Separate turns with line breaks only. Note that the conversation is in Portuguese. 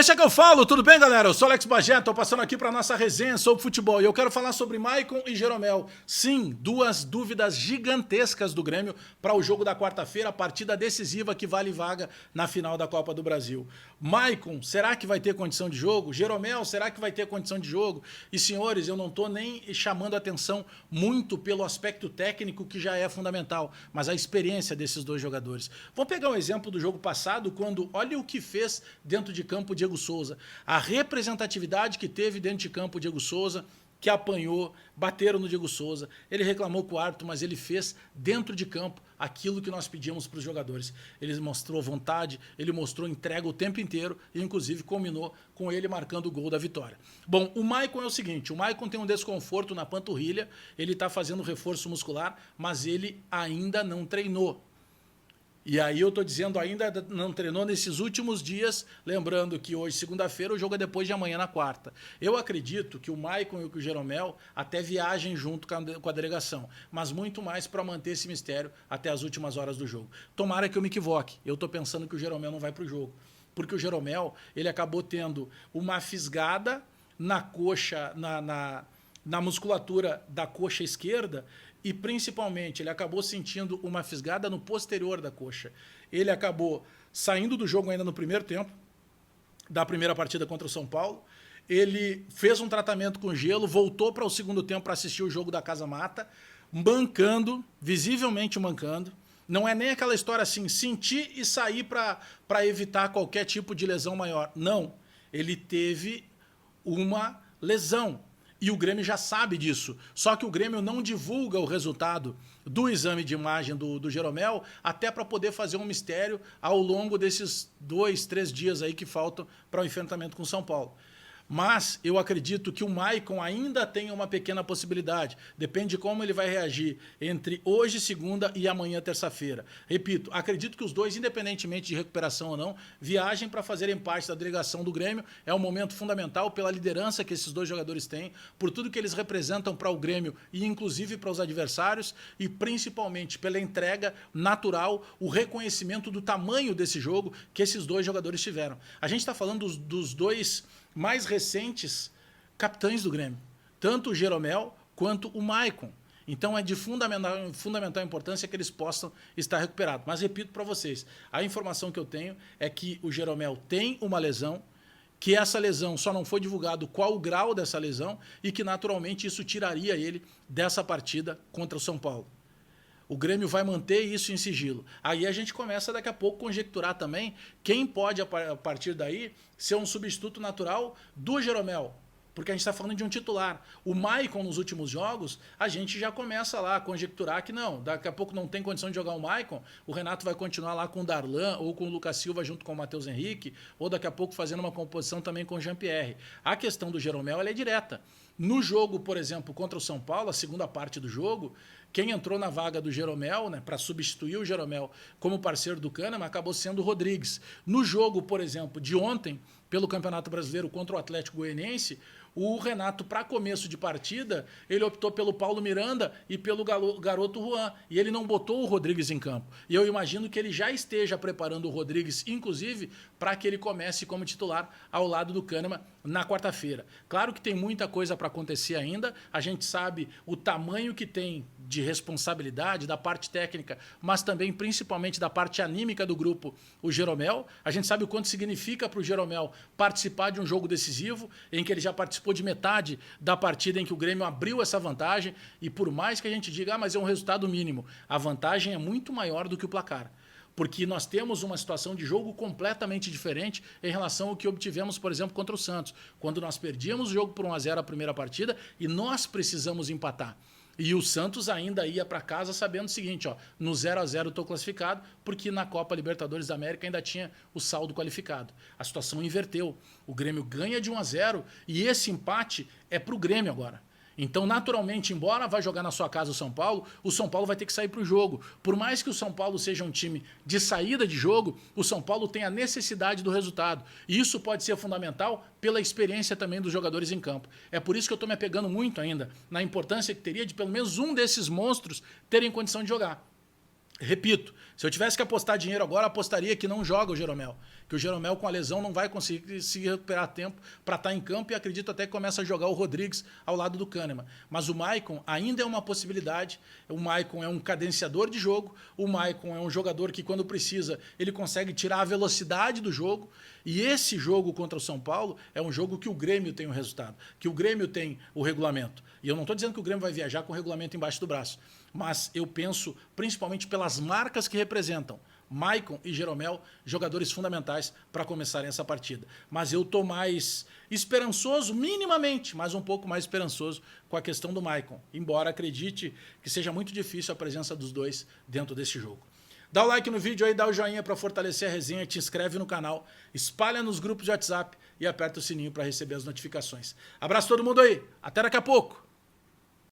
Deixa que eu falo, tudo bem, galera? Eu sou Alex Bagé, tô passando aqui para nossa resenha sobre futebol e eu quero falar sobre Maicon e Jeromel. Sim, duas dúvidas gigantescas do Grêmio para o jogo da quarta-feira, a partida decisiva que vale vaga na final da Copa do Brasil. Maicon, será que vai ter condição de jogo? Jeromel, será que vai ter condição de jogo? E senhores, eu não tô nem chamando atenção muito pelo aspecto técnico, que já é fundamental, mas a experiência desses dois jogadores. Vamos pegar um exemplo do jogo passado, quando olha o que fez dentro de campo Diego Souza, a representatividade que teve dentro de campo Diego Souza, que apanhou, bateram no Diego Souza, ele reclamou com o árbitro, mas ele fez dentro de campo aquilo que nós pedimos para os jogadores. Ele mostrou vontade, ele mostrou entrega o tempo inteiro e inclusive combinou com ele marcando o gol da vitória. Bom, o Maicon é o seguinte, o Maicon tem um desconforto na panturrilha, ele está fazendo reforço muscular, mas ele ainda não treinou. E aí eu tô dizendo, ainda não treinou nesses últimos dias, lembrando que hoje, segunda-feira, o jogo é depois de amanhã, na quarta. Eu acredito que o Maicon e o Jeromel até viajem junto com a delegação, mas muito mais para manter esse mistério até as últimas horas do jogo. Tomara que eu me equivoque, eu tô pensando que o Jeromel não vai pro jogo, porque o Jeromel, ele acabou tendo uma fisgada na coxa, na musculatura da coxa esquerda, e principalmente ele acabou sentindo uma fisgada no posterior da coxa. Ele acabou saindo do jogo ainda no primeiro tempo, da primeira partida contra o São Paulo. Ele fez um tratamento com gelo, voltou para o segundo tempo para assistir o jogo da Casa Mata, mancando, visivelmente mancando. Não é nem aquela história assim, sentir e sair para evitar qualquer tipo de lesão maior. Não, ele teve uma lesão. E o Grêmio já sabe disso. Só que o Grêmio não divulga o resultado do exame de imagem do Jeromel, até para poder fazer um mistério ao longo desses 2, 3 dias aí que faltam para o enfrentamento com o São Paulo. Mas eu acredito que o Maicon ainda tem uma pequena possibilidade. Depende de como ele vai reagir entre hoje, segunda, e amanhã, terça-feira. Repito, acredito que os dois, independentemente de recuperação ou não, viajem para fazerem parte da delegação do Grêmio. É um momento fundamental pela liderança que esses dois jogadores têm, por tudo que eles representam para o Grêmio e inclusive para os adversários, e principalmente pela entrega natural, o reconhecimento do tamanho desse jogo que esses dois jogadores tiveram. A gente está falando dos dois mais recentes capitães do Grêmio, tanto o Jeromel quanto o Maicon. Então é de fundamental importância que eles possam estar recuperados. Mas repito para vocês, a informação que eu tenho é que o Jeromel tem uma lesão, que essa lesão só não foi divulgado qual o grau dessa lesão e que naturalmente isso tiraria ele dessa partida contra o São Paulo. O Grêmio vai manter isso em sigilo. Aí a gente começa daqui a pouco a conjecturar também quem pode, a partir daí, ser um substituto natural do Jeromel. Porque a gente está falando de um titular. O Maicon, nos últimos jogos, a gente já começa lá a conjecturar que não, daqui a pouco não tem condição de jogar o Maicon, o Renato vai continuar lá com o Darlan, ou com o Lucas Silva junto com o Matheus Henrique, ou daqui a pouco fazendo uma composição também com o Jean-Pierre. A questão do Jeromel ela é direta. No jogo, por exemplo, contra o São Paulo, a segunda parte do jogo, quem entrou na vaga do Jeromel, né, para substituir o Jeromel como parceiro do Kahneman, acabou sendo o Rodrigues. No jogo, por exemplo, de ontem, pelo Campeonato Brasileiro contra o Atlético Goianiense, o Renato, para começo de partida, ele optou pelo Paulo Miranda e pelo garoto Juan, e ele não botou o Rodrigues em campo. E eu imagino que ele já esteja preparando o Rodrigues, inclusive, para que ele comece como titular ao lado do Kahneman na quarta-feira. Claro que tem muita coisa para acontecer ainda, a gente sabe o tamanho que tem de responsabilidade da parte técnica, mas também principalmente da parte anímica do grupo, o Jeromel. A gente sabe o quanto significa para o Jeromel participar de um jogo decisivo, em que ele já participou de metade da partida em que o Grêmio abriu essa vantagem, e por mais que a gente diga, mas é um resultado mínimo, a vantagem é muito maior do que o placar. Porque nós temos uma situação de jogo completamente diferente em relação ao que obtivemos, por exemplo, contra o Santos, quando nós perdíamos o jogo por 1-0 a primeira partida e nós precisamos empatar. E o Santos ainda ia para casa sabendo o seguinte, ó, no 0-0 estou classificado, porque na Copa Libertadores da América ainda tinha o saldo qualificado. A situação inverteu. O Grêmio ganha de 1-0 e esse empate é para o Grêmio agora. Então, naturalmente, embora vá jogar na sua casa o São Paulo vai ter que sair para o jogo. Por mais que o São Paulo seja um time de saída de jogo, o São Paulo tem a necessidade do resultado. E isso pode ser fundamental pela experiência também dos jogadores em campo. É por isso que eu estou me apegando muito ainda na importância que teria de pelo menos um desses monstros terem condição de jogar. repito, se eu tivesse que apostar dinheiro agora, apostaria que não joga o Jeromel. Que o Jeromel com a lesão não vai conseguir se recuperar a tempo para estar em campo e acredito até que começa a jogar o Rodrigues ao lado do Kahneman. Mas o Maicon ainda é uma possibilidade. O Maicon é um cadenciador de jogo. O Maicon é um jogador que quando precisa ele consegue tirar a velocidade do jogo. E esse jogo contra o São Paulo é um jogo que o Grêmio tem o resultado, que o Grêmio tem o regulamento. E eu não estou dizendo que o Grêmio vai viajar com o regulamento embaixo do braço, mas eu penso principalmente pelas marcas que representam Maicon e Jeromel, jogadores fundamentais para começarem essa partida. Mas eu estou mais esperançoso, minimamente, mas um pouco mais esperançoso com a questão do Maicon, embora acredite que seja muito difícil a presença dos dois dentro desse jogo. Dá o like no vídeo aí, dá o joinha para fortalecer a resenha, te inscreve no canal, espalha nos grupos de WhatsApp e aperta o sininho para receber as notificações. Abraço todo mundo aí, até daqui a pouco!